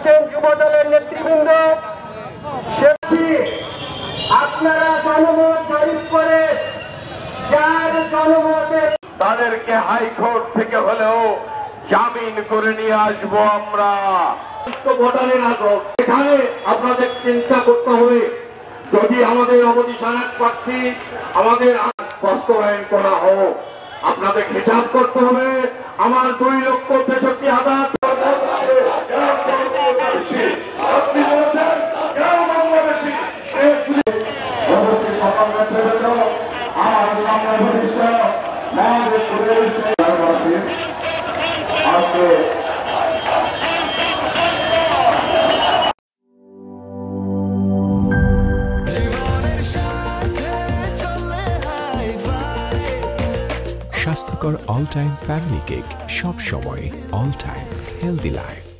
করছেন যুবদলের নেতৃবৃন্দ। আপনারা জনমত জরিপ করে যার জনমতের তাদেরকে হাইকোর্ট থেকে হলেও জামিন করে নিয়ে আসবো আমরা। ভোটারের আগত এখানে আপনাদের চিন্তা করতে হবে, যদি আমাদের অপোজিশনের প্রার্থী আমাদের বাস্তবায়ন করা হোক, আপনাদের হিসাব করতে হবে আমার 2,63,000। আপনি বলেছেন কেউ বাংলাদেশি আমার সামনে বলিষ্ঠ আজকে স্বাস্থ্যকর অল টাইম ফ্যামিলি কেক, সব সময় অল টাইম হেলদি লাইফ।